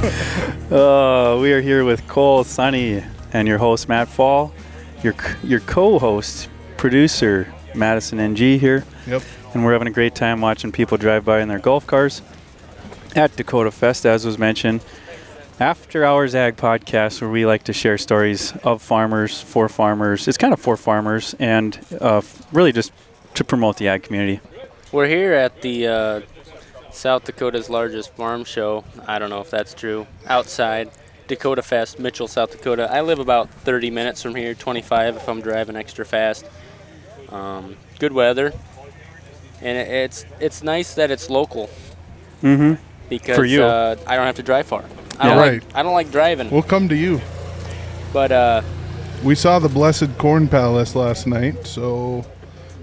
We are here with Cole, Sonne, and your host, Matt Fall. Your co-host, producer, Madison NG here. Yep. And we're having a great time watching people drive by in their golf cars at Dakota Fest, as was mentioned. After Hours Ag Podcast, where we like to share stories of farmers, for farmers. It's kind of for farmers and really just to promote the ag community. We're here at the South Dakota's largest farm show. I don't know if that's true. Outside Dakota Fest, Mitchell, South Dakota. I live about 30 minutes from here, 25 if I'm driving extra fast. Good weather, and it's nice that it's local. Mm-hmm. Because for you. I don't have to drive far. I don't like driving. We'll come to you. But we saw the Blessed Corn Palace last night, so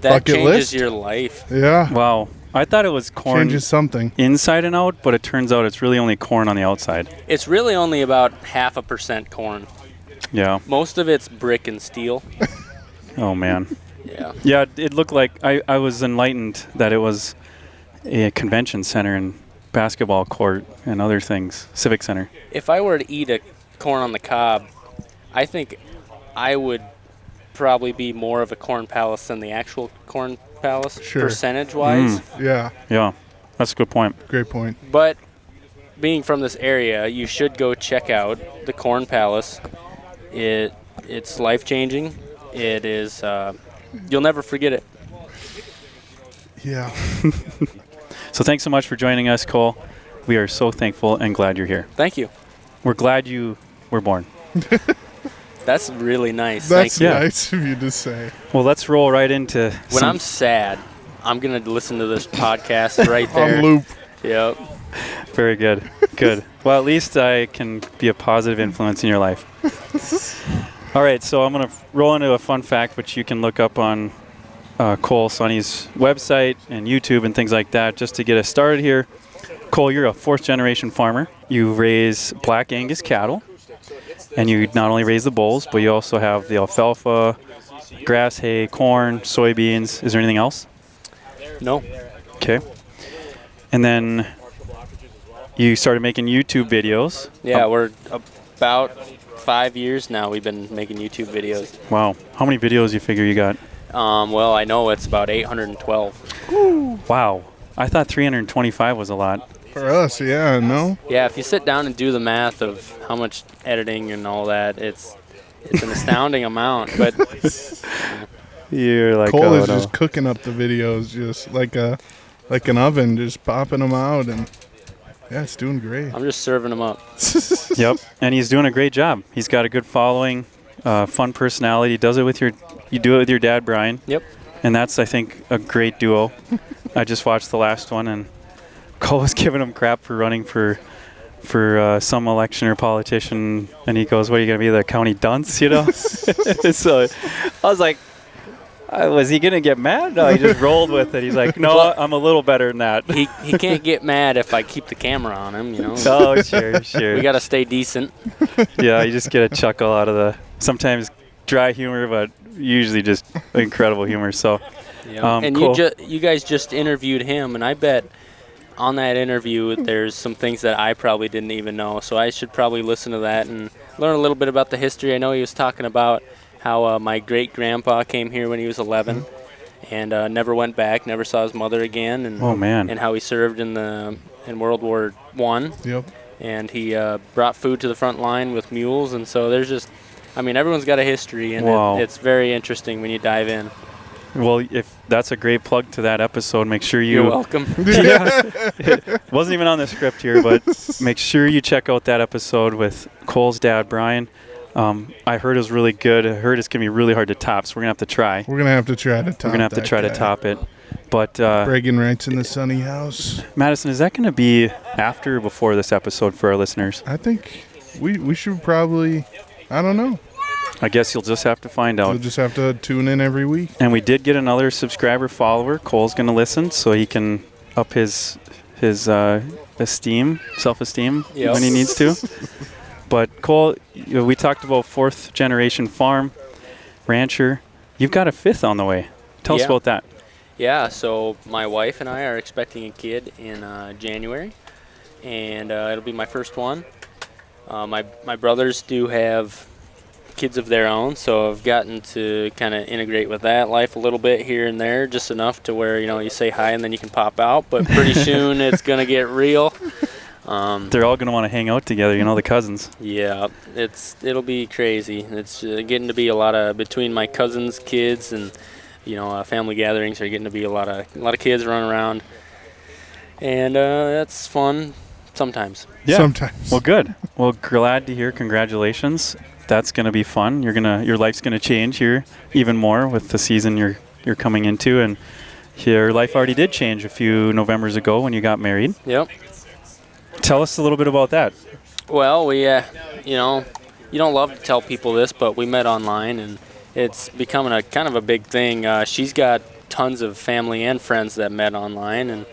that bucket changes list? your life. Yeah. Wow. I thought it was corn Changes something. inside and out, but it turns out it's really only corn on the outside. It's really only about 0.5% corn. Yeah. Most of it's brick and steel. Oh, man. Yeah. Yeah, it looked like I was enlightened that it was a convention center and basketball court and other things, civic center. If I were to eat a corn on the cob, I think I would probably be more of a corn palace than the actual corn palace, Sure. percentage-wise. Yeah. Yeah, that's a good point. Great point. But being from this area, you should go check out the Corn Palace. It's life-changing. It is. You'll never forget it. Yeah. So thanks so much for joining us, Cole. We are so thankful and glad you're here. Thank you. We're glad you were born. That's really nice. That's Thank you. nice of you to say. Well, let's roll right into When I'm sad, I'm going to listen to this podcast right there. On loop. Yep. Very good. Good. Well, at least I can be a positive influence in your life. All right, so I'm going to roll into a fun fact, which you can look up on Cole Sonne's website and YouTube and things like that, just to get us started here. Cole, you're a fourth-generation farmer. You raise Black Angus cattle, and you not only raise the bulls, but you also have the alfalfa, grass, hay, corn, soybeans. Is there anything else? No. Okay. And then you started making YouTube videos. Yeah, we're about 5 years now we've been making YouTube videos. Wow. How many videos you figure you got? Well, I know it's about 812. Ooh. Wow. I thought 325 was a lot. For us, yeah, no? Yeah, if you sit down and do the math of how much editing and all that, it's an astounding amount. But You're like, Cole oh, is no. just cooking up the videos, just like an oven, just popping them out, and yeah, it's doing great. I'm just serving them up. Yep. And he's doing a great job. He's got a good following, fun personality. You do it with your dad, Brian. Yep. And that's, I think, a great duo. I just watched the last one, and Cole was giving him crap for running for some election or politician, and he goes, what, are you going to be, the county dunce, you know? So I was like, was he going to get mad? No, he just rolled with it. He's like, no, I'm a little better than that. He can't get mad if I keep the camera on him, you know. Oh, sure. We got to stay decent. Yeah, you just get a chuckle out of the sometimes dry humor, but usually just incredible humor. So, And cool. you guys just interviewed him, and I bet on that interview there's some things that I probably didn't even know. So I should probably listen to that and learn a little bit about the history. I know he was talking about how my great-grandpa came here when he was 11 and never went back, never saw his mother again. And, oh, man. And how he served in World War I. Yep. And he brought food to the front line with mules. And so there's just, everyone's got a history, and wow. it's very interesting when you dive in. Well, if that's a great plug to that episode, make sure you... You're welcome. It wasn't even on the script here, but make sure you check out that episode with Cole's dad, Brian. I heard it was really good. I heard it's going to be really hard to top, so we're going to have to try. We're going to have to try to top We're going to have to try to top it. But bragging rights in the Sonne house. Madison, is that going to be after or before this episode for our listeners? I think we should probably, I don't know. I guess you'll just have to find out. You'll just have to tune in every week. And we did get another subscriber follower. Cole's going to listen so he can up his self-esteem when he needs to. But Cole, we talked about fourth generation farm, rancher. You've got a fifth on the way. Tell us about that. Yeah, so my wife and I are expecting a kid in January, and it'll be my first one. My brothers do have kids of their own, so I've gotten to kind of integrate with that life a little bit here and there, just enough to where, you say hi and then you can pop out, but pretty soon it's going to get real. They're all going to want to hang out together, the cousins. Yeah, it'll be crazy. It's getting to be a lot of, between my cousins' kids and, family gatherings are getting to be a lot of kids running around. And that's fun sometimes. Yeah. Sometimes. Well, good. Well, glad to hear. Congratulations. That's going to be fun. Your life's going to change here even more with the season you're coming into, and your life already did change a few Novembers ago when you got married. Yep. Tell us a little bit about that. Well, we you don't love to tell people this, but we met online, and it's becoming a kind of a big thing. She's got tons of family and friends that met online, and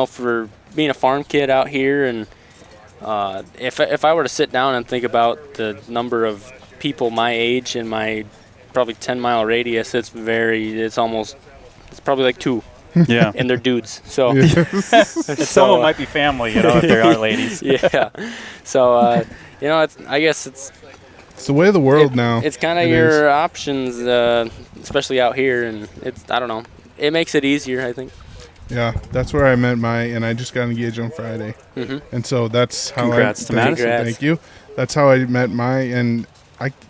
for being a farm kid out here, and if I were to sit down and think about the number of people my age in my probably 10-mile radius, it's probably like 2. Yeah. And they're dudes. So some of them might be family, if they are ladies. Yeah. So I guess it's the way of the world now. It's kind of your options, especially out here, and I don't know. It makes it easier, I think. Yeah, that's where I met and I just got engaged on Friday. Mm-hmm. And so that's how Congrats to Madison. Thank you. That's how I met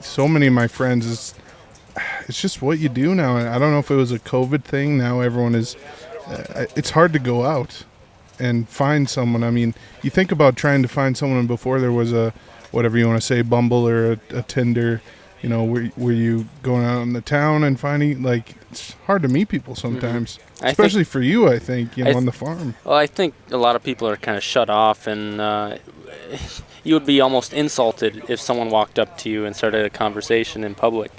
so many of my friends, it's just what you do now. And I don't know if it was a COVID thing. Now everyone is, it's hard to go out and find someone. I mean, you think about trying to find someone before there was a, whatever you want to say, Bumble or a Tinder, where you going out in the town and finding, it's hard to meet people sometimes. Mm-hmm. Especially for you, I think, on the farm. Well, I think a lot of people are kind of shut off, and you would be almost insulted if someone walked up to you and started a conversation in public.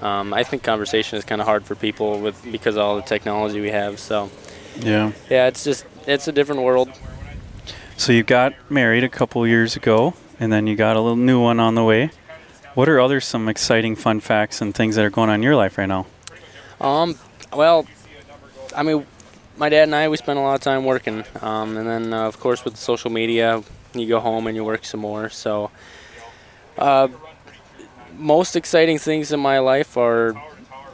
I think conversation is kind of hard for people because of all the technology we have. So, yeah, it's a different world. So you got married a couple years ago, and then you got a little new one on the way. What are some exciting fun facts and things that are going on in your life right now? Well, I mean, my dad and I, we spend a lot of time working. And then, of course, with social media, you go home and you work some more. So most exciting things in my life are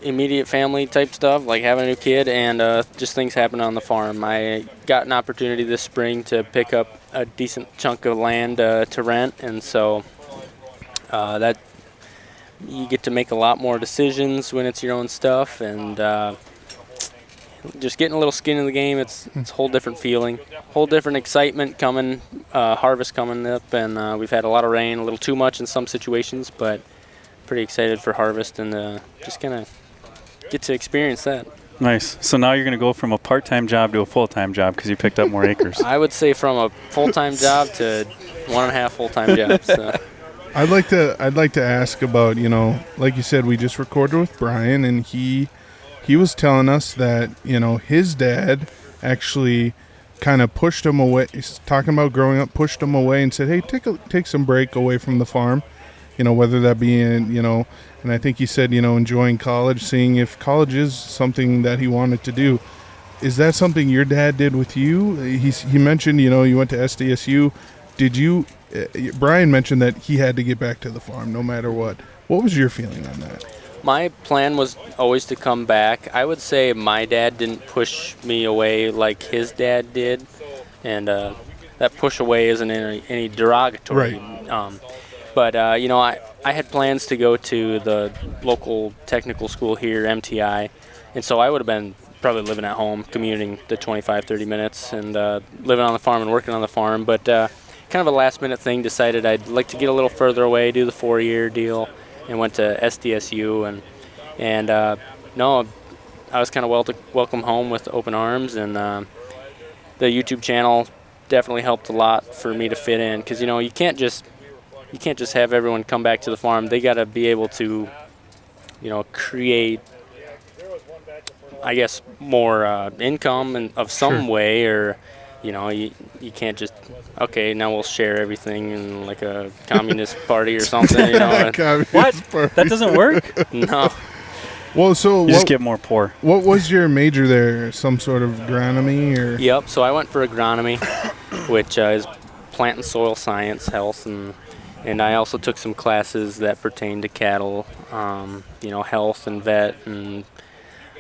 immediate family type stuff, like having a new kid, and just things happen on the farm. I got an opportunity this spring to pick up a decent chunk of land to rent, and so that you get to make a lot more decisions when it's your own stuff, and just getting a little skin in the game. It's a whole different feeling, whole different excitement coming, harvest coming up, and we've had a lot of rain, a little too much in some situations, but pretty excited for harvest, and just gonna get to experience that. Nice. So now you're gonna go from a part-time job to a full-time job because you picked up more acres. I would say from a full-time job to 1.5 full-time jobs. So. I'd like to ask about, like you said, we just recorded with Brian, and he was telling us that, his dad actually kind of pushed him away. He's talking about growing up, pushed him away and said, hey, take some break away from the farm, whether that be in, and I think he said, enjoying college, seeing if college is something that he wanted to do. Is that something your dad did with you? He mentioned, you went to SDSU. Did you, Brian mentioned that he had to get back to the farm no matter what. What was your feeling on that? My plan was always to come back. I would say my dad didn't push me away like his dad did, and that push away isn't any derogatory. Right. But I had plans to go to the local technical school here, MTI, and so I would have been probably living at home, commuting the 25-30 minutes, and living on the farm and working on the farm. But kind of a last-minute thing, decided I'd like to get a little further away, do the 4-year deal, and went to SDSU, and no, I was kind of welcome home with open arms, and the YouTube channel definitely helped a lot for me to fit in, because you can't just have everyone come back to the farm. They got to be able to create, I guess, more income of some way, or you can't just, okay, now we'll share everything in like a communist party or something. What? That doesn't work? No. Well, so you just get more poor. What was your major there? Some sort of agronomy, or? Yep. So I went for agronomy, which is plant and soil science, health, and I also took some classes that pertain to cattle, health and vet and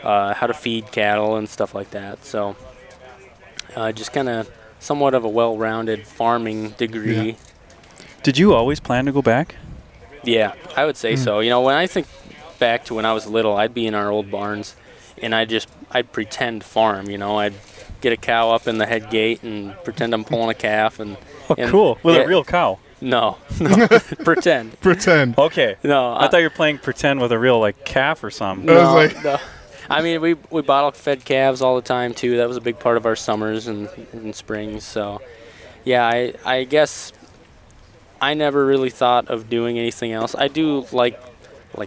how to feed cattle and stuff like that. So just kind of somewhat of a well-rounded farming degree. Yeah. Did you always plan to go back? Yeah, I would say so. When I think back to when I was little, I'd be in our old barns, and I'd pretend farm. I'd get a cow up in the head gate and pretend I'm pulling a calf. And Cool. With a real cow? No, pretend. Pretend. Okay. No, I thought you were playing pretend with a real calf or something. No. I mean, we bottle fed calves all the time too. That was a big part of our summers and springs. So, yeah, I guess I never really thought of doing anything else. I do like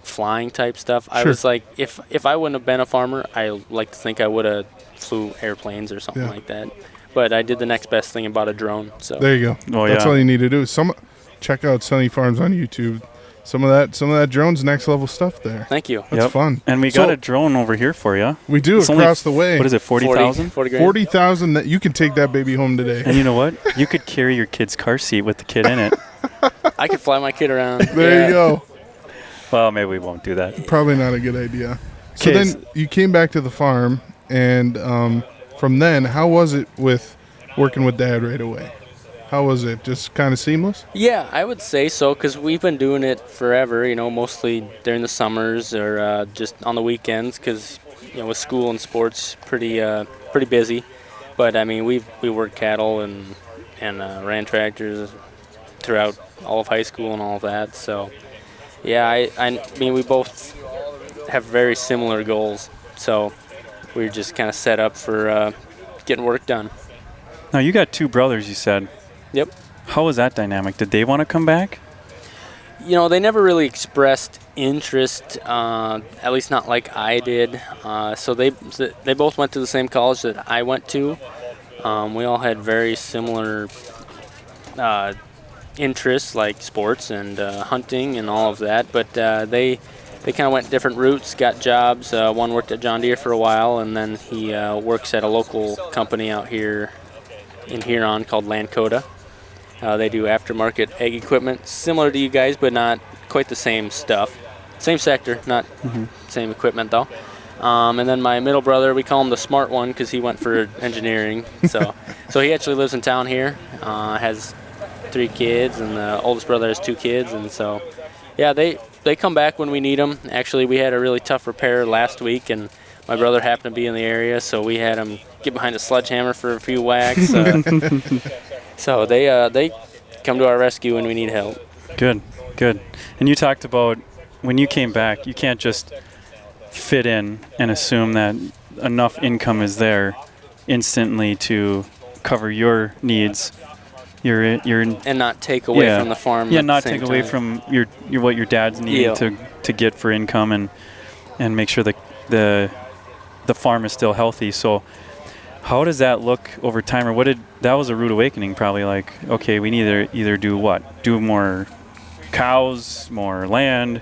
flying type stuff. Sure. I was like, if I wouldn't have been a farmer, I like to think I would have flew airplanes or something like that. But I did the next best thing about a drone. So There you go. That's all you need to do. Check out Sunny Farms on YouTube. Some of that drone's next level stuff there. Thank you. That's fun. And we got a drone over here for you. We do It's across only, the way. What is it, 40,000? 40 grand. 40,000 that you can take that baby home today. And you know what? You could carry your kid's car seat with the kid in it. I could fly my kid around. There you go. Well, maybe we won't do that. Probably not a good idea. So 'Kay, then you came back to the farm, and from then, how was it with working with Dad right away? How was it? Just kind of seamless? Yeah, I would say so, because we've been doing it forever, mostly during the summers or just on the weekends, because, with school and sports, pretty busy. But, I mean, we worked cattle and ran tractors throughout all of high school and all of that. So, yeah, I mean, we both have very similar goals. So we're just kind of set up for getting work done. Now, you got two brothers, you said. Yep. How was that dynamic? Did they want to come back? They never really expressed interest, at least not like I did. So they both went to the same college that I went to. We all had very similar interests, like sports and hunting and all of that. But they kind of went different routes, got jobs. One worked at John Deere for a while, and then he works at a local company out here in Huron called Lankota. They do aftermarket ag equipment, similar to you guys, but not quite the same stuff. Same sector, not same equipment though. And then my middle brother, we call him the smart one because he went for engineering. So he actually lives in town here, has 3 kids, and the oldest brother has 2 kids. And so, yeah, they come back when we need them. Actually, we had a really tough repair last week, and my brother happened to be in the area, so we had him get behind a sledgehammer for a few whacks. So they come to our rescue when we need help. Good. And you talked about when you came back, you can't just fit in and assume that enough income is there instantly to cover your needs. And not take away from the farm. Yeah, not take away from your what your dad's needing to get for income and make sure that the farm is still healthy. So how does that look over time, or that was a rude awakening probably, like, okay, we need to either do what? Do more cows, more land?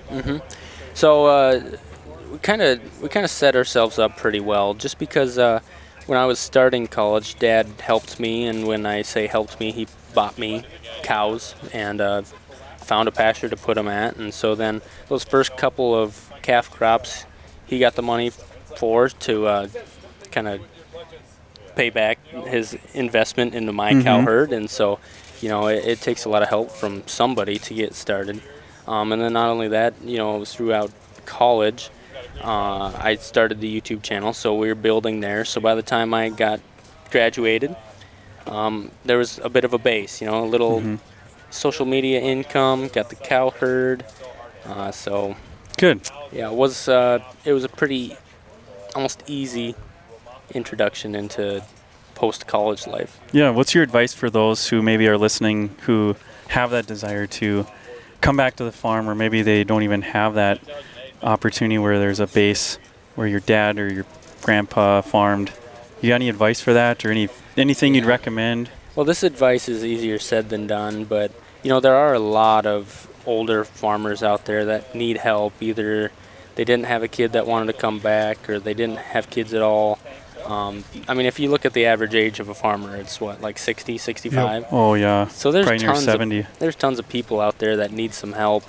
So we kind of set ourselves up pretty well, just because when I was starting college, Dad helped me, and when I say helped me, he bought me cows and found a pasture to put them at. And so then those first couple of calf crops, he got the money for to kind of pay back his investment into my cow herd. And so, it takes a lot of help from somebody to get started. And then not only that, it was throughout college, I started the YouTube channel, so we were building there. So by the time I got graduated, there was a bit of a base, a little social media income, got the cow herd. So Good. yeah, it was a pretty almost easy introduction into post-college life. Yeah, what's your advice for those who maybe are listening who have that desire to come back to the farm, or maybe they don't even have that opportunity where there's a base where your dad or your grandpa farmed? You got any advice for that, or anything you'd recommend? Well, this advice is easier said than done, but there are a lot of older farmers out there that need help. Either they didn't have a kid that wanted to come back, or they didn't have kids at all. I mean, if you look at the average age of a farmer, it's what, like 60, 65? Oh, yeah. So there's Probably near tons 70. there's tons of people out there that need some help.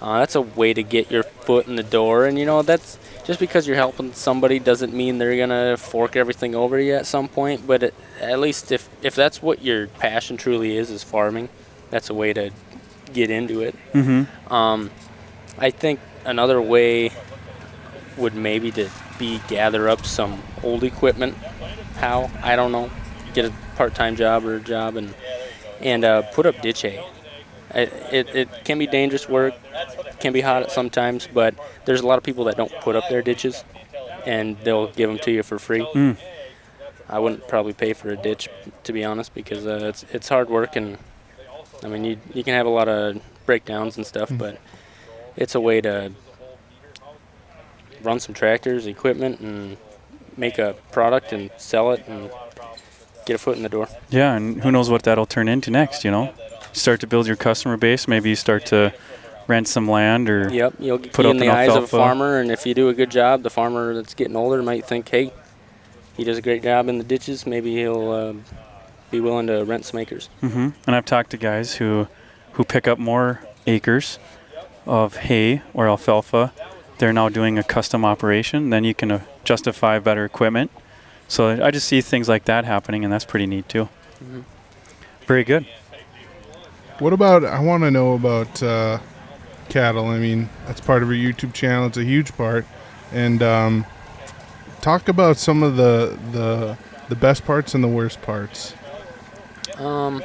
That's a way to get your foot in the door, and that's just because you're helping somebody doesn't mean they're gonna fork everything over you at some point. But at least if that's what your passion truly is farming, that's a way to get into it. Mm-hmm. I think another way would maybe to be gather up some old equipment. How? I don't know. Get a part-time job or a job and put up ditch hay. It can be dangerous work, can be hot at sometimes, but there's a lot of people that don't put up their ditches, and they'll give them to you for free. I wouldn't probably pay for a ditch, to be honest, because it's hard work, and I mean you can have a lot of breakdowns and stuff, but it's a way to run some tractors, equipment, and make a product and sell it and get a foot in the door. Yeah, and who knows what that'll turn into next, Start to build your customer base. Maybe you start to rent some land or You'll put be up in the an eyes of a alfalfa. farmer, and if you do a good job, the farmer that's getting older might think, hey, he does a great job in the ditches. Maybe he'll be willing to rent some acres. Mm-hmm. And I've talked to guys who pick up more acres of hay or alfalfa. They're now doing a custom operation. Then you can justify better equipment. So I just see things like that happening, and that's pretty neat too. Mm-hmm. Very good. What about, I want to know about cattle. I mean, that's part of your YouTube channel. It's a huge part. And talk about some of the best parts and the worst parts. Well,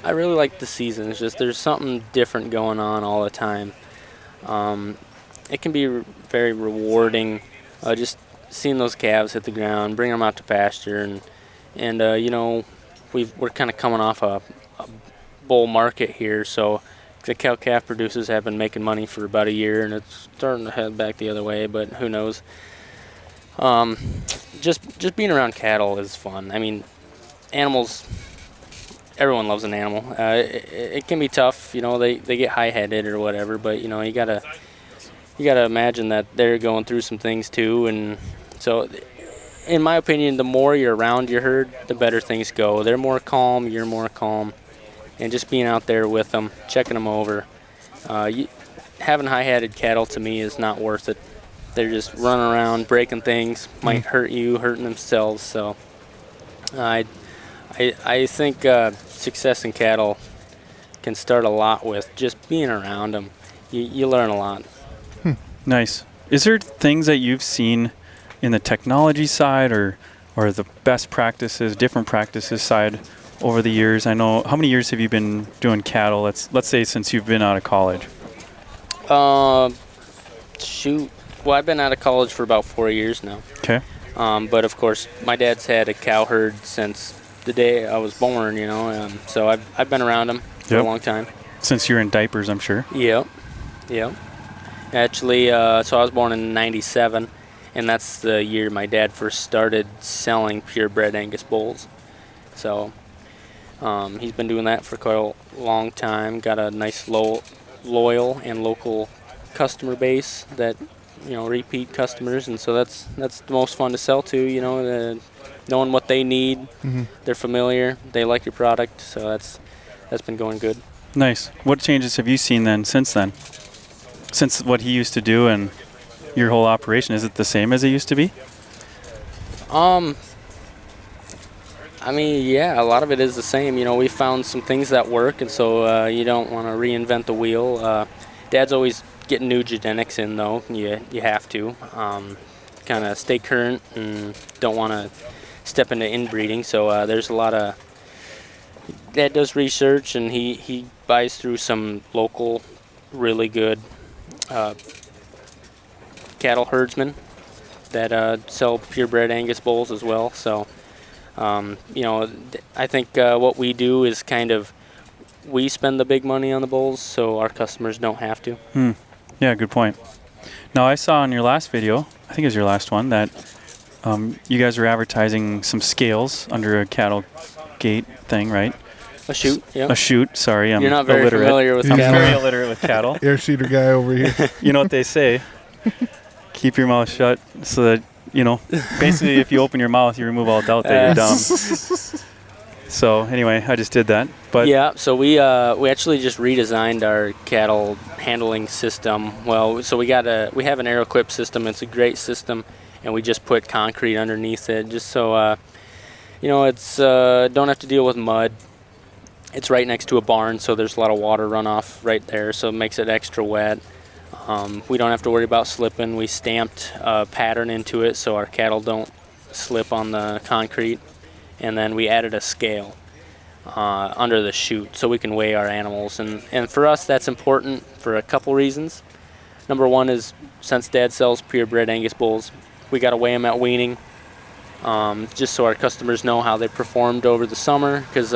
I really like the season. It's just there's something different going on all the time. It can be very rewarding just seeing those calves hit the ground, bring them out to pasture, and we're kind of coming off a bull market here, so the cow-calf producers have been making money for about a year, and it's starting to head back the other way, but who knows. Just being around cattle is fun. I mean, animals, everyone loves an animal. It can be tough, they get high-headed or whatever, but you gotta imagine that they're going through some things too, and so in my opinion, the more you're around your herd, the better things go. They're more calm, you're more calm. And just being out there with them, checking them over. Having high-headed cattle, to me, is not worth it. They're just running around, breaking things, might hurt you, hurting themselves. So I think success in cattle can start a lot with just being around them. You learn a lot. Nice. Is there things that you've seen in the technology side or the best practices, different practices side over the years? I know, how many years have you been doing cattle? Let's say since you've been out of college. Shoot. Well, I've been out of college for about 4 years now. Okay. But of course, my dad's had a cow herd since the day I was born, so I've been around them for a long time. Since you're in diapers, I'm sure. Yep. Actually, so I was born in '97, and that's the year my dad first started selling purebred Angus bulls. So he's been doing that for quite a long time. Got a nice loyal and local customer base that repeat customers, and so that's the most fun to sell to. Knowing what they need, they're familiar, they like your product, so that's been going good. Nice. What changes have you seen then since then? Since what he used to do and your whole operation, is it the same as it used to be? I mean, yeah, a lot of it is the same. We found some things that work, and so you don't want to reinvent the wheel. Dad's always getting new genetics in, though. You have to kind of stay current and don't want to step into inbreeding. So there's a lot of Dad does research, and he buys through some local, really good cattle herdsmen that sell purebred Angus bulls as well. So, I think what we do is we spend the big money on the bulls, so our customers don't have to. Yeah, good point. Now, I saw in your last video, I think it was your last one, that you guys were advertising some scales under a cattle gate thing, right? A chute, yeah. A chute, sorry. You're not very illiterate. familiar with I'm cattle. very illiterate with cattle. Air seeder guy over here. You know what they say? Keep your mouth shut so that you know, basically if you open your mouth, you remove all doubt that you're dumb. So anyway, I just did that. But yeah, so we actually just redesigned our cattle handling system. Well, so we have an air-equipped system. It's a great system, and we just put concrete underneath it just so you know, it's don't have to deal with mud. It's right next to a barn, so there's a lot of water runoff right there, so it makes it extra wet. We don't have to worry about slipping. We stamped a pattern into it so our cattle don't slip on the concrete. And then we added a scale under the chute so we can weigh our animals. And for us, that's important for a couple reasons. Number one is since Dad sells purebred Angus bulls, we got to weigh them at weaning, just so our customers know how they performed over the summer. Because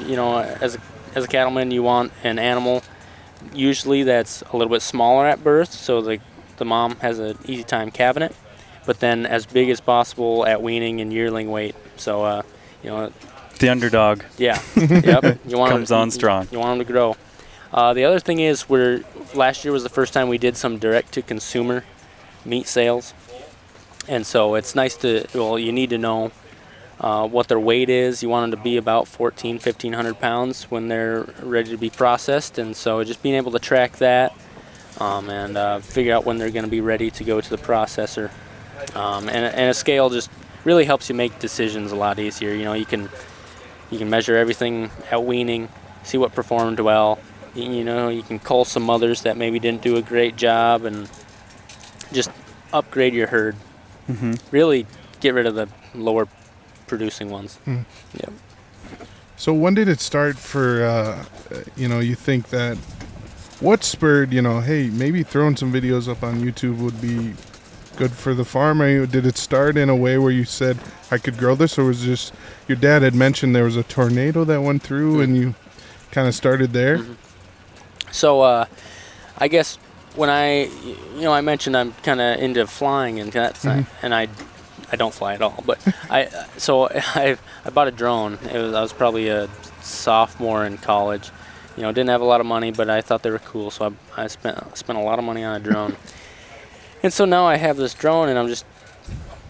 you know, as a cattleman, you want an animal usually that's a little bit smaller at birth, so the mom has an easy time calving it, but then as big as possible at weaning and yearling weight. So you know, the underdog. Yeah. Yep. You want comes on strong. You want them to grow. The other thing is, last year was the first time we did some direct-to-consumer meat sales, and so it's nice to. Well, you need to know what their weight is. You want them to be about 1,500 pounds when they're ready to be processed, and so just being able to track that and figure out when they're going to be ready to go to the processor, and a scale just really helps you make decisions a lot easier. You know, you can measure everything at weaning, see what performed well. You know, you can cull some mothers that maybe didn't do a great job, and just upgrade your herd. Mm-hmm. Really get rid of the lower producing ones. Yep. So when did it start for, you know, you think that, what spurred, you know, hey, maybe throwing some videos up on YouTube would be good for the farm? Or did it start in a way where you said, I could grow this, or was it just your dad had mentioned there was a tornado that went through and you kind of started there? Mm-hmm. So I guess when I mentioned I'm kind of into flying and that, and I don't fly at all, but I bought a drone. I was probably a sophomore in college. You know, didn't have a lot of money, but I thought they were cool, so I spent a lot of money on a drone. And so now I have this drone, and I'm just,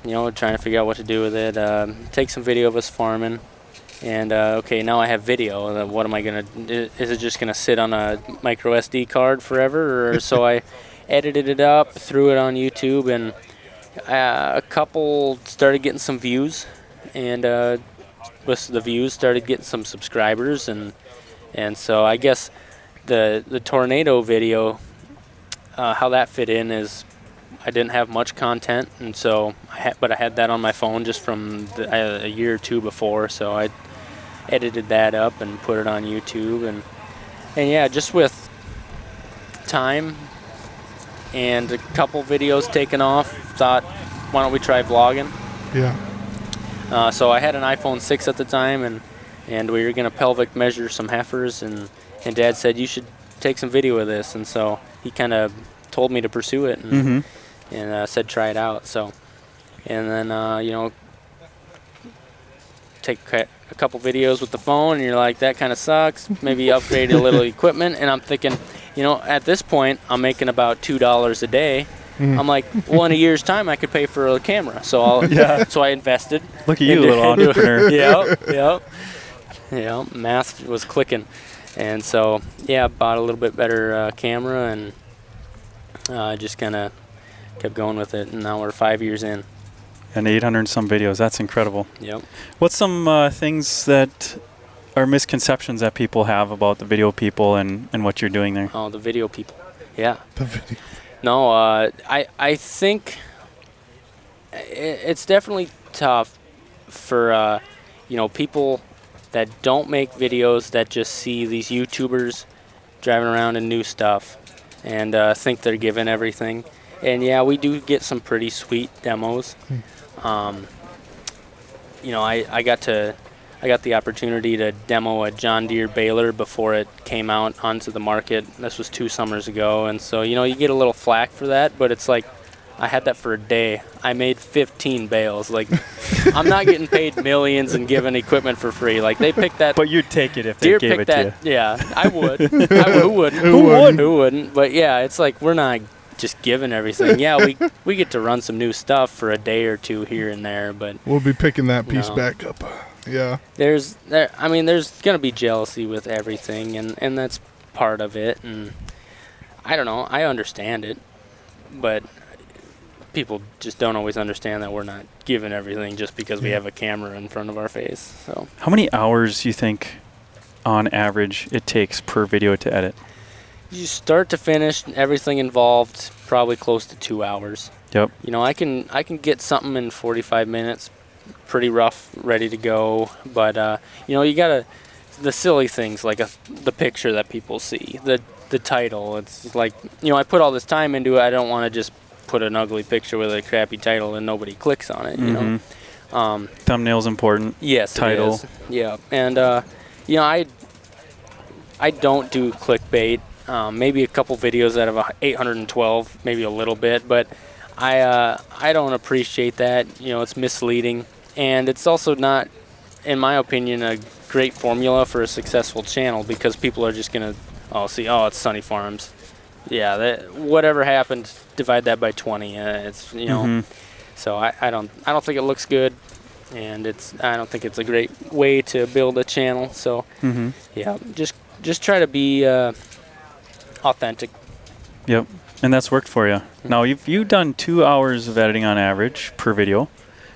you know, trying to figure out what to do with it. Take some video of us farming, and okay, now I have video. What am I gonna? Is it just gonna sit on a micro SD card forever? Or so I edited it up, threw it on YouTube, and a couple started getting some views, and with the views started getting some subscribers, and so I guess the tornado video, how that fit in is I didn't have much content, and so but I had that on my phone just from a year or two before, so I edited that up and put it on YouTube, and yeah, just with time and a couple videos taken off, thought, why don't we try vlogging? Yeah. So I had an iPhone 6 at the time, and we were going to pelvic measure some heifers, and Dad said, you should take some video of this, and so he kind of told me to pursue it, and said try it out. So, and then you know, take a couple videos with the phone, and you're like, that kind of sucks. Maybe upgrade a little equipment, and I'm thinking, you know, at this point, I'm making about $2 a day. I'm like, well, in a year's time, I could pay for a camera. So so I invested. Look at you, little entrepreneur. Yep. Math was clicking. And so, yeah, bought a little bit better camera, and just kind of kept going with it. And now we're 5 years in. And 800 and some videos. That's incredible. Yep. What's some things that are misconceptions that people have about the video people and what you're doing there? Oh, the video people. Yeah. The video. No, I think it's definitely tough for you know, people that don't make videos, that just see these YouTubers driving around in new stuff and think they're given everything. And yeah, we do get some pretty sweet demos. You know, I got the opportunity to demo a John Deere baler before it came out onto the market. This was 2 summers ago, and so, you know, you get a little flack for that, but it's like, I had that for a day. I made 15 bales. Like, I'm not getting paid millions and given equipment for free. Like, they picked that. But you'd take it if they Deere gave picked it to that. you. Yeah, I would. Who wouldn't? Who wouldn't? But yeah, it's like, we're not just giving everything. Yeah, we get to run some new stuff for a day or two here and there, but We'll be picking that piece No. back up. Yeah. there's gonna be jealousy with everything, and that's part of it. And I don't know, I understand it, but people just don't always understand that we're not giving everything just because we Yeah. have a camera in front of our face. So How many hours do you think, on average, it takes per video to edit? you start to finish, everything involved, probably close to 2 hours. Yep. You know, I can get something in 45 minutes, pretty rough, ready to go. But you know, you gotta the silly things like the picture that people see, the title. It's like, you know, I put all this time into it. I don't want to just put an ugly picture with a crappy title and nobody clicks on it. You know. Thumbnail's important. Yes. Title. It is. Yeah. And you know, I don't do clickbait. Maybe a couple videos out of 812, maybe a little bit, but I don't appreciate that. You know, it's misleading, and it's also not, in my opinion, a great formula for a successful channel, because people are just gonna it's Sunny Farms. Yeah, that whatever happened, divide that by 20. It's, you know, so I don't think it looks good, and I don't think it's a great way to build a channel. So yeah, just try to be authentic. Yep. And that's worked for you. Now, you've done 2 hours of editing on average per video.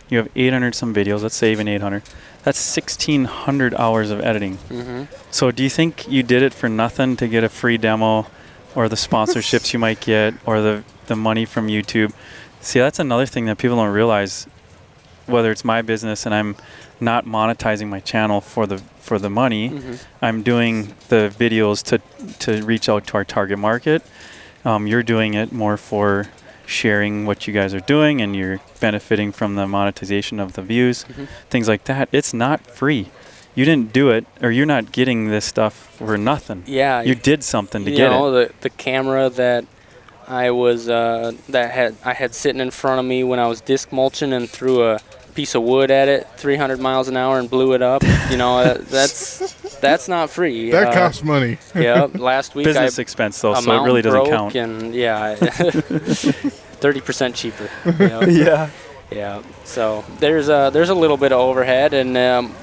You have 800 some videos. Let's say even 800. That's 1,600 hours of editing. So do you think you did it for nothing to get a free demo, or the sponsorships you might get, or the money from YouTube? See, that's another thing that people don't realize. Whether it's my business and I'm not monetizing my channel for the money, I'm doing the videos to reach out to our target market. You're doing it more for sharing what you guys are doing, and you're benefiting from the monetization of the views, things like that. It's not free. You didn't do it, or you're not getting this stuff for nothing. Yeah, you did something to you get know, it. The camera that I had sitting in front of me when I was disc mulching and threw a piece of wood at it 300 miles an hour and blew it up. You know, that's not free. That costs money. Yeah, last week Business expense though, a so it really doesn't broke, count. And yeah, 30% cheaper. You know? Yeah. Yeah, so there's a little bit of overhead, and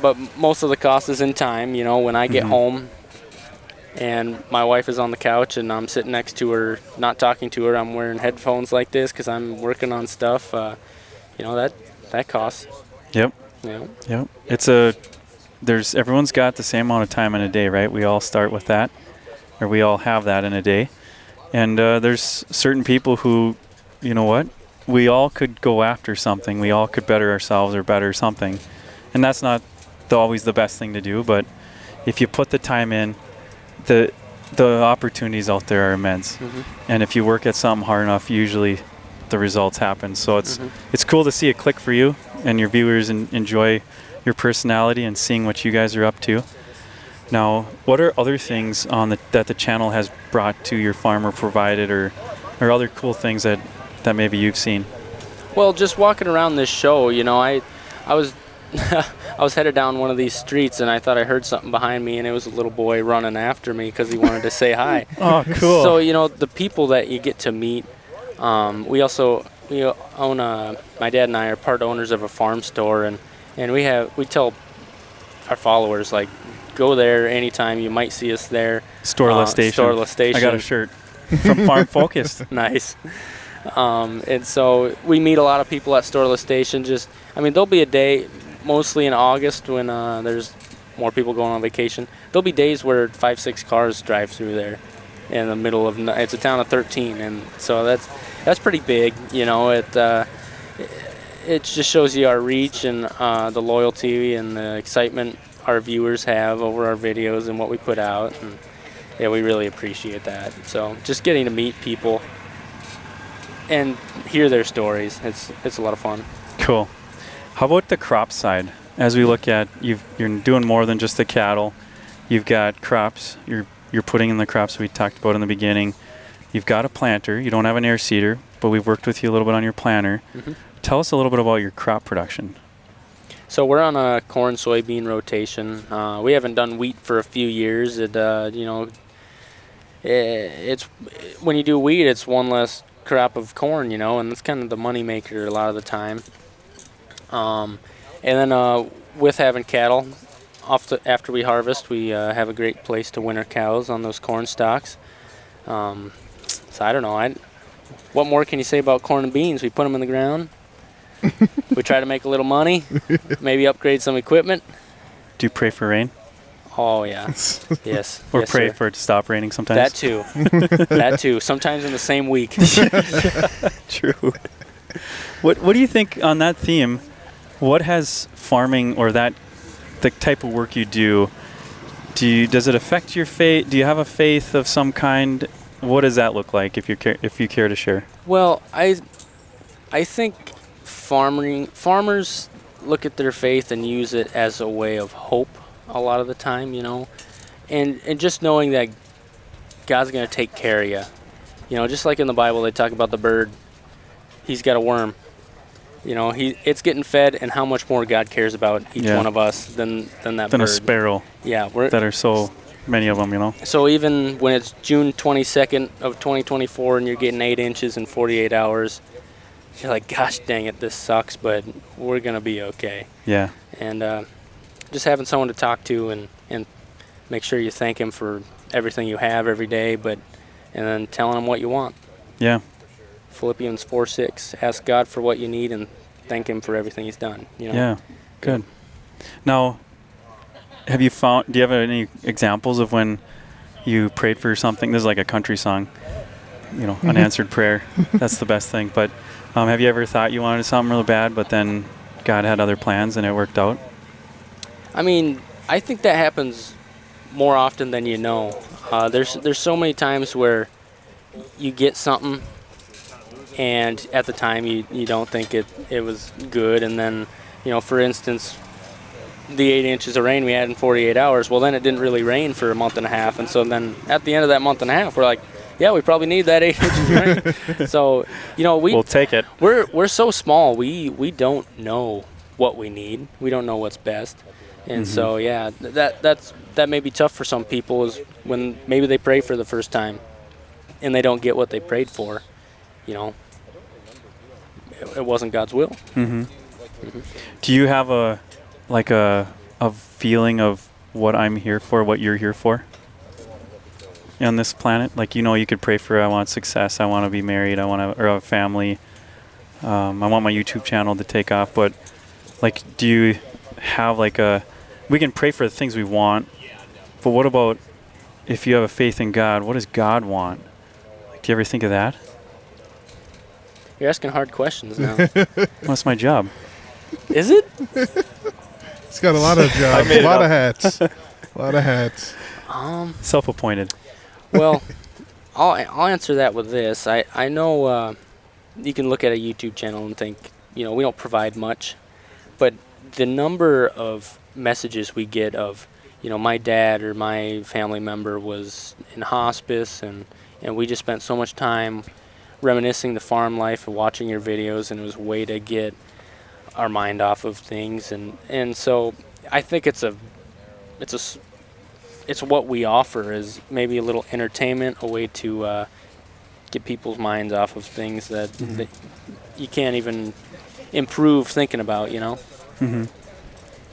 but most of the cost is in time. You know, when I get home and my wife is on the couch and I'm sitting next to her, not talking to her, I'm wearing headphones like this because I'm working on stuff. You know, that costs. Yep. Yeah. Yep. Everyone's got the same amount of time in a day, right? We all start with that, or we all have that in a day. And there's certain people who, you know what? We all could go after something. We all could better ourselves or better something. And that's not always the best thing to do, but if you put the time in, the opportunities out there are immense. And if you work at something hard enough, usually the results happen. So it's cool to see it click for you, and your viewers enjoy your personality and seeing what you guys are up to. Now, what are other things that the channel has brought to your farm or provided, or other cool things that maybe you've seen? Well, just walking around this show, you know, I was I was headed down one of these streets, and I thought I heard something behind me, and it was a little boy running after me because he wanted to say hi. Oh, cool. So, you know, the people that you get to meet. We own my dad and I are part owners of a farm store, and we tell our followers, like, go there anytime. You might see us there. Storeless Station. Storeless Station. I got a shirt from Farm Focused. Nice. And so we meet a lot of people at Storeless Station. There'll be a day, mostly in August, when there's more people going on vacation. There'll be days where 5-6 cars drive through there in the middle of it's a town of 13, and so that's pretty big. You know, it just shows you our reach and the loyalty and the excitement our viewers have over our videos and what we put out, and yeah, we really appreciate that. So just getting to meet people and hear their stories, it's a lot of fun. Cool. How about the crop side? As we look at, you're doing more than just the cattle. You've got crops. You're putting in the crops we talked about in the beginning. You've got a planter. You don't have an air seeder, but we've worked with you a little bit on your planter. Tell us a little bit about your crop production. So we're on a corn soybean rotation. We haven't done wheat for a few years. It's when you do wheat, it's one less crop of corn, and that's kind of the money maker a lot of the time. And then with having cattle, after we harvest, we have a great place to winter cows on those corn stalks. So I don't know. What more can you say about corn and beans? We put them in the ground. We try to make a little money, maybe upgrade some equipment. Do you pray for rain? Oh, yeah. Yes. Or yes, pray sir. for it to stop raining sometimes? That too. That too. Sometimes in the same week. True. What do you think on that theme? What has farming or the type of work you do, does it affect your faith? Do you have a faith of some kind? What does that look like if you care to share? Well, I think farmers look at their faith and use it as a way of hope a lot of the time, and just knowing that God's going to take care of you. Just like in the Bible, they talk about the bird. He's got a worm. It's getting fed, and how much more God cares about each one of us than that bird. Than a sparrow. Yeah. That are so many of them, So even when it's June 22nd of 2024 and you're getting 8 inches in 48 hours, you're like, gosh dang it, this sucks, but we're going to be okay. Yeah. And just having someone to talk to and make sure you thank him for everything you have every day, and then telling him what you want. Yeah. Philippians 4:6, ask God for what you need and thank him for everything he's done. Yeah, good. Now, do you have any examples of when you prayed for something? This is like a country song, unanswered prayer. That's the best thing. But have you ever thought you wanted something really bad, but then God had other plans and it worked out? I mean, I think that happens more often than you know. There's so many times where you get something and at the time you don't think it was good, and then, for instance, the 8 inches of rain we had in 48 hours, well, then it didn't really rain for a month and a half, and so then at the end of that month and a half, we're like, yeah, we probably need that 8 inches of rain. So, we'll take it. We're so small, we don't know what we need. We don't know what's best. And so, yeah, that may be tough for some people, is when maybe they pray for the first time and they don't get what they prayed for, it wasn't God's will. Mm-hmm. Mm-hmm. Do you have a feeling of what I'm here for, what you're here for on this planet? Like, you could pray for, I want success, I want to be married, or a family, I want my YouTube channel to take off, but do you have we can pray for the things we want, but what about if you have a faith in God? What does God want? Do you ever think of that? You're asking hard questions now. What's my job? Is it? He's got a lot of jobs, a lot of hats. A lot of hats. Self-appointed. Well, I'll answer that with this. I know you can look at a YouTube channel and think, we don't provide much, but the number of messages we get of, my dad or my family member was in hospice, and we just spent so much time reminiscing the farm life and watching your videos, and it was a way to get our mind off of things, and so I think it's what we offer, is maybe a little entertainment, a way to get people's minds off of things that you can't even improve thinking about, Mm-hmm.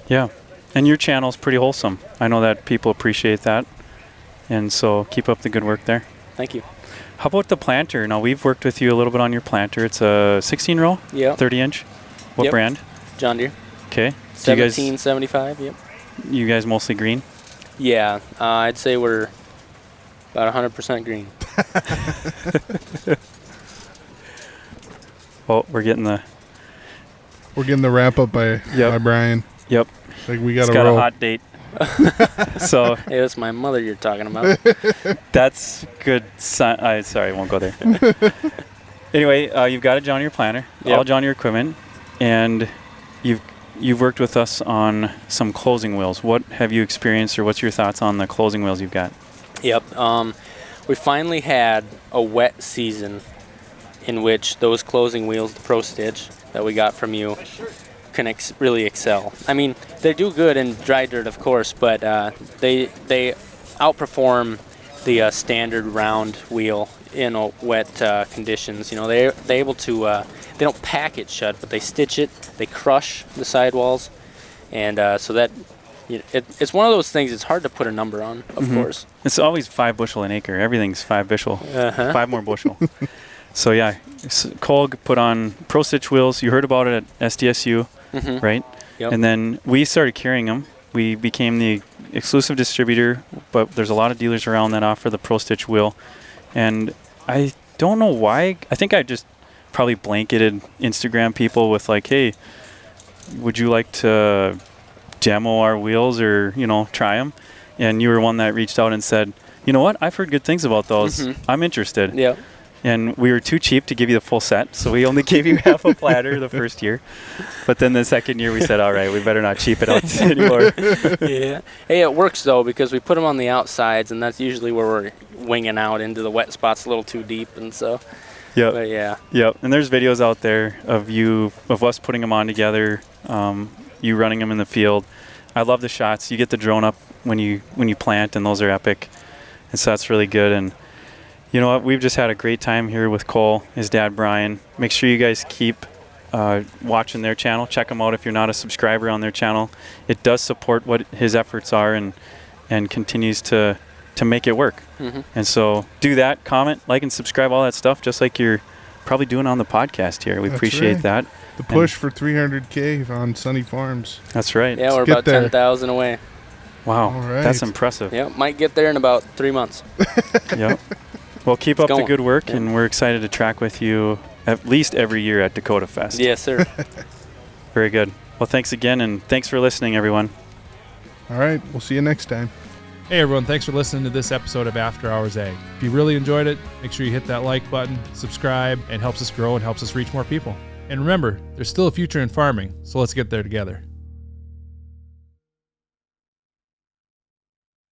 Yeah, and your channel's pretty wholesome. I know that people appreciate that, and so keep up the good work there. Thank you. How about the planter? Now, we've worked with you a little bit on your planter. It's a 16-row, 30-inch. What brand? John Deere. Okay. 1775, yep. You guys mostly green? Yeah, I'd say we're about 100% green. Oh, we're getting the wrap up by Brian. Yep. We got a hot date. So hey, that's my mother you're talking about. That's good. Sorry, I won't go there. Anyway, you've got a John Deere planter, all John Deere equipment, and you've worked with us on some closing wheels. What have you experienced, or what's your thoughts on the closing wheels you've got? Yep. We finally had a wet season in which those closing wheels, the Pro Stitch that we got from you, can really excel. I mean, they do good in dry dirt, of course, but they outperform the standard round wheel wet conditions. They're able to. They don't pack it shut, but they stitch it. They crush the sidewalls, and so that it's one of those things. It's hard to put a number on, of course. It's always 5 bushel an acre. Everything's 5 bushel, 5 more bushel. So yeah, Cole put on Pro Stitch wheels. You heard about it at SDSU, right? Yep. And then we started carrying them. We became the exclusive distributor, but there's a lot of dealers around that offer the Pro Stitch wheel. And I don't know why. I think I just probably blanketed Instagram people with like, hey, would you like to demo our wheels or, try them? And you were one that reached out and said, you know what? I've heard good things about those. I'm interested. Yeah. And we were too cheap to give you the full set, so we only gave you half a platter the first year. But then the second year we said, all right, we better not cheap it out anymore. Yeah. Hey, it works, though, because we put them on the outsides, and that's usually where we're winging out into the wet spots a little too deep, and so. Yep. But yeah. Yep. And there's videos out there of us putting them on together, you running them in the field. I love the shots. You get the drone up when you plant, and those are epic. And so that's really good. And you know what? We've just had a great time here with Cole, his dad, Brian. Make sure you guys keep watching their channel. Check them out if you're not a subscriber on their channel. It does support what his efforts are and continues to make it work. And so do that, comment, like, and subscribe, all that stuff, just like you're probably doing on the podcast here. We appreciate that. The push for 300K on Sunny Farms. That's right. Yeah, we're about 10,000 away. Wow. All right. That's impressive. Yeah, might get there in about 3 months. Yep. Well, keep up the good work, and we're excited to track with you at least every year at Dakota Fest. Yes, sir. Very good. Well, thanks again, and thanks for listening, everyone. All right. We'll see you next time. Hey, everyone. Thanks for listening to this episode of After Hours Ag. If you really enjoyed it, make sure you hit that like button, subscribe, and helps us grow and helps us reach more people. And remember, there's still a future in farming, so let's get there together.